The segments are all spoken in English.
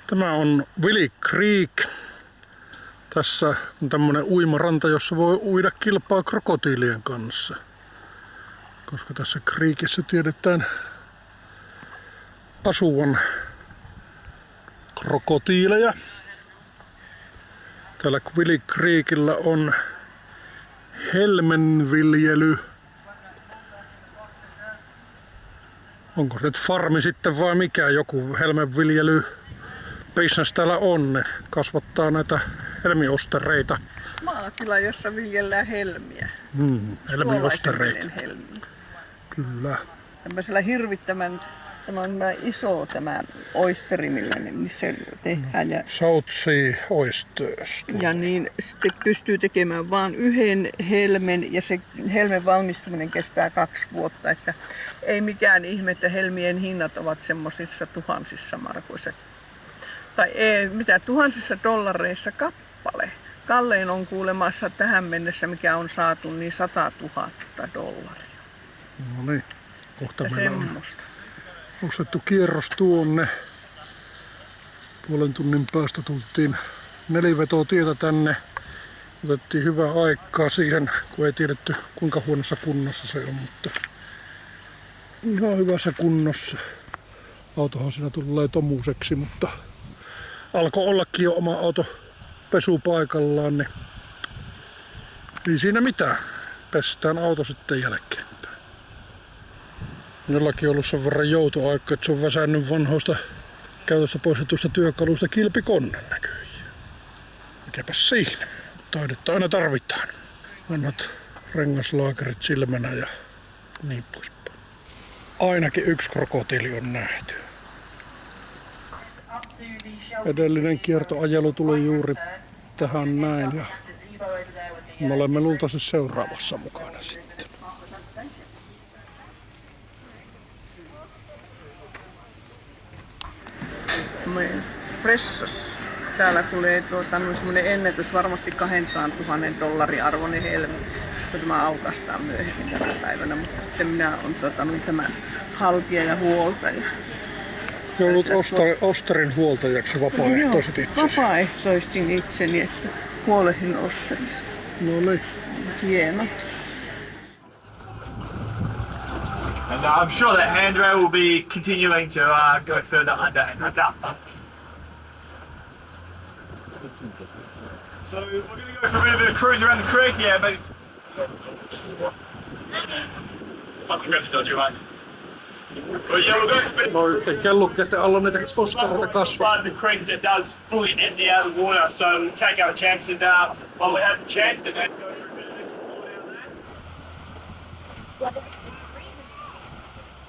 Tämä on Willie Creek. Tässä on tämmönen uimaranta, jossa voi uida kilpaa krokotiilien kanssa. Koska tässä Creekissä tiedetään asuvan krokotiileja. Täällä Willie Creekillä on Helmien viljely. Onko se nyt farmi sitten vai mikä joku Helmien viljely business täällä on? Ne kasvattaa näitä helmiostereita. Maatila, jossa viljellään helmiä. Helmiostereita. Helmi. Kyllä. Tämmöisellä hirvittävän, tämä on iso tämä oysteri, missä tehdään. Ja, South Sea Oysters. ja niin sitten pystyy tekemään vain yhden helmen ja se helmen valmistuminen kestää 2 vuotta. Että ei mikään ihme, että helmien hinnat ovat semmoisissa tuhansissa markuissa. Tai ei, mitä tuhansissa dollareissa kappale. Kallein on kuulemassa tähän mennessä, mikä on saatu, niin 100 000 dollaria. No niin, kohta ja meillä semmoista. on ostettu kierros tuonne. Puolen tunnin päästä tultiin 4-vetotietä tänne. Otettiin hyvää aikaa siihen, kun ei tiedetty kuinka huonossa kunnossa se on, mutta ihan hyvässä kunnossa. Autohan siinä tulee tomuseksi, mutta alkoi ollakin jo oma auto pesupaikallaan, niin ei siinä mitään. Pestään auto sitten jälkeenpäin. Jollakin on ollut sen verran joutoaika, että se on väsännyt vanhoista käytöstä poistetusta työkalusta kilpikonnen näköjään. Mikäpäs siinä. Taidetta aina tarvitaan. Vanhat rengaslaakerit silmänä ja niin poispäin. Ainakin 1 krokotiili on nähty. Edellinen kiertoajelu tuli juuri tähän näin ja me olemme luultavasti seuraavassa mukana sitten. Pressos. Täällä tulee semmoinen ennätys, varmasti 200 000 dollarin arvoinen helmi. Tämä aukaistaan myöhemmin tänä päivänä, mutta sitten minä olen tämä haltija ja huoltaja. Joudut Osterin huoltajaksi vapaaehtoiset itsesi? Vapaaehtoistin itseni, että huolehdin Osterista. No niin. Hieno. And I'm sure that handrail will be continuing to go further under and under. So we're going to go for a bit of a cruise around the creek here, but must grab the dodgy one. No ei kellukkeiden alla niitä postareita kasvaa. Part of the creek that does fully empty out of the water, so we'll take our chance and while we have the chance to then go for a bit of an explore down there.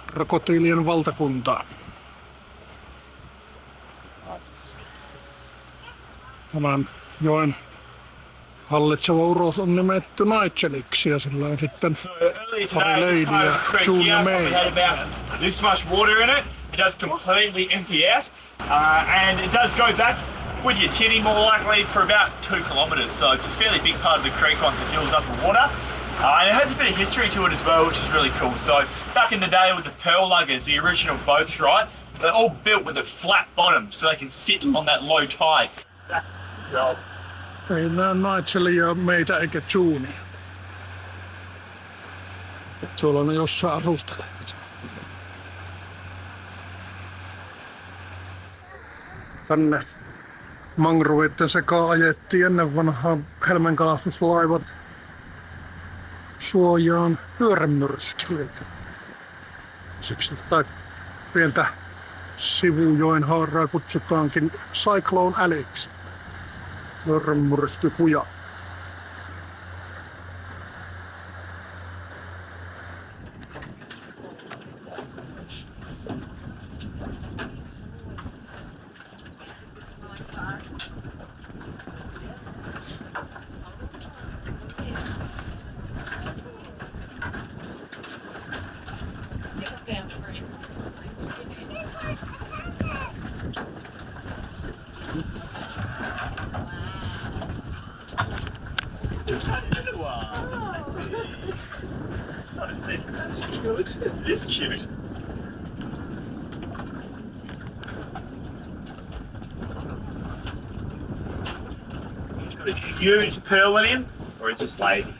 Krokotiilien valtakuntaa. Tämän joen hallitseva uros on nimetty Nigeliksi ja sillä on sitten pari leidiä, June ja May. This much water in it, it does completely empty out, and it does go back with your tinny more likely for about 2 kilometres, so it's a fairly big part of the creek once it fills up with water. And it has a bit of history to it as well, which is really cool. So back in the day with the pearl luggers, the original boats, right, they're all built with a flat bottom so they can sit on that low tide. Ei näe Nigelia meitä eikä Junea. Tuolla ne jossain asustelevat. Tänne mangrovitten sekaan ajettiin ennen vanhaa Helmen kalastuslaivat suojaan pyörämyrskyiltä. Siksi tätä pientä sivujoen haaraa kutsutaankin Cyclone Alleyksi. Pyörämyrskykuja. It's cute. put a huge pearl in him, or he's just lazy.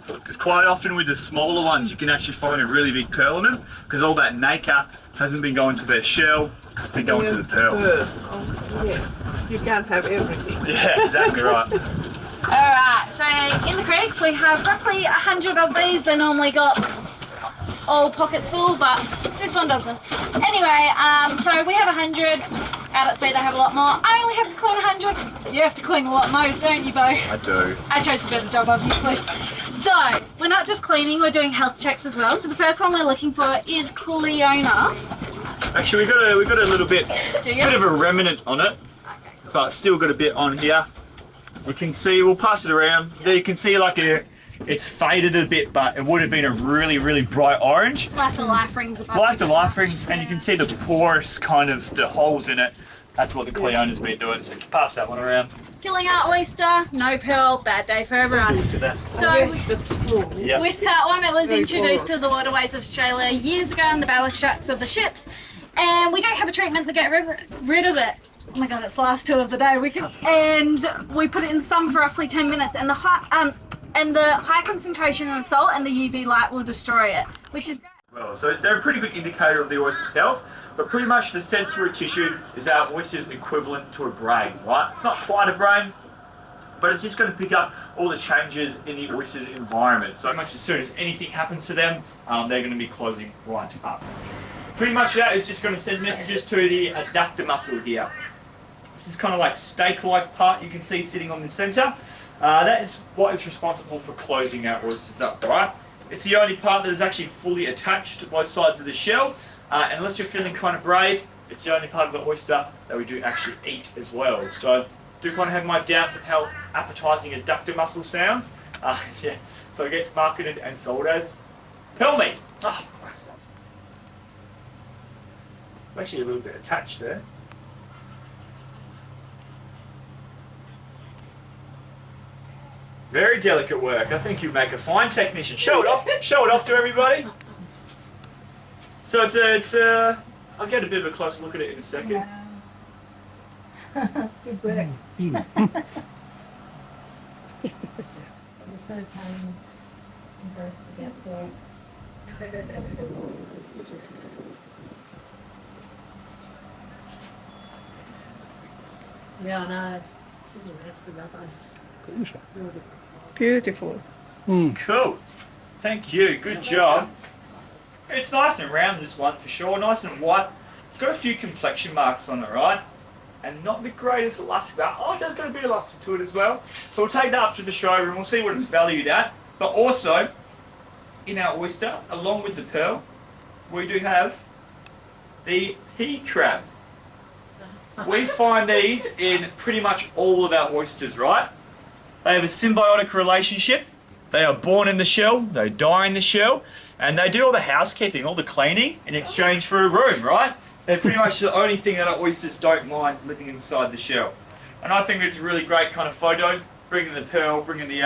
Because quite often with the smaller ones, you can actually find a really big pearl in them, because all that nacre hasn't been going to their shell, it's been going to the pearl. Oh, yes, you can't have everything. Yeah, exactly right. Alright, so in the creek we have roughly 100 of these. They normally got all pockets full, but this one doesn't. Anyway, so we have 100. Out at sea they have a lot more. I only have to clean 100. You have to clean a lot more, don't you, Bo? I do. I chose the better job, obviously. So, we're not just cleaning, we're doing health checks as well. So the first one we're looking for is Cleona. Actually, we got a little bit of a remnant on it, Okay, cool. but still got a bit on here. We can see, we'll pass it around. There you can see like it's faded a bit, but it would have been a really, really bright orange. Like the life rings above. Like the life rings, and you can see the porous kind of, the holes in it. That's what the Cleona's been doing, so you can pass that one around. Killing our oyster, no pearl, bad day for everyone. Still see that. So, Yes, that's true. Yep. with that one, it was Very introduced cool. to the waterways of Australia years ago in the ballast shucks of the ships, and we don't have a treatment to get rid of it. Oh my god, it's the last two of the day. And we put it in the sun for roughly 10 minutes, and the high concentration in the salt and the UV light will destroy it, which is great. Well, so they're a pretty good indicator of the oyster's health, but pretty much the sensory tissue is our oyster's equivalent to a brain, right? It's not quite a brain, but it's just going to pick up all the changes in the oyster's environment. So much as soon as anything happens to them, they're going to be closing right up. Pretty much that is just going to send messages to the adductor muscle here. This is kind of like steak-like part you can see sitting on the center. That is what is responsible for closing our oysters up, right? It's the only part that is actually fully attached to both sides of the shell. And unless you're feeling kind of brave, it's the only part of the oyster that we do actually eat as well. So, do kind of have my doubts of how appetizing adductor muscle sounds. Yeah, so it gets marketed and sold as pearl meat. Oh, Christ, that's actually a little bit attached there. Very delicate work. I think you make a fine technician. Show it off. Show it off to everybody. So it's I'll get a bit of a closer look at it in a second. Good work. It's so pain and birth to get there. Ja, nej. Så nu efter det här. Beautiful. Cool. Thank you. Good job. It's nice and round, this one, for sure. Nice and white. It's got a few complexion marks on it, right? And not the greatest luster. Oh, it does got a bit of luster to it as well. So we'll take that up to the showroom. We'll see what it's valued at. But also, in our oyster, along with the pearl, we do have the pea crab. We find these in pretty much all of our oysters, right? They have a symbiotic relationship. They are born in the shell, they die in the shell, and they do all the housekeeping, all the cleaning in exchange for a room, right? They're pretty much the only thing that our oysters don't mind living inside the shell. And I think it's a really great kind of photo, bringing the pearl, bringing the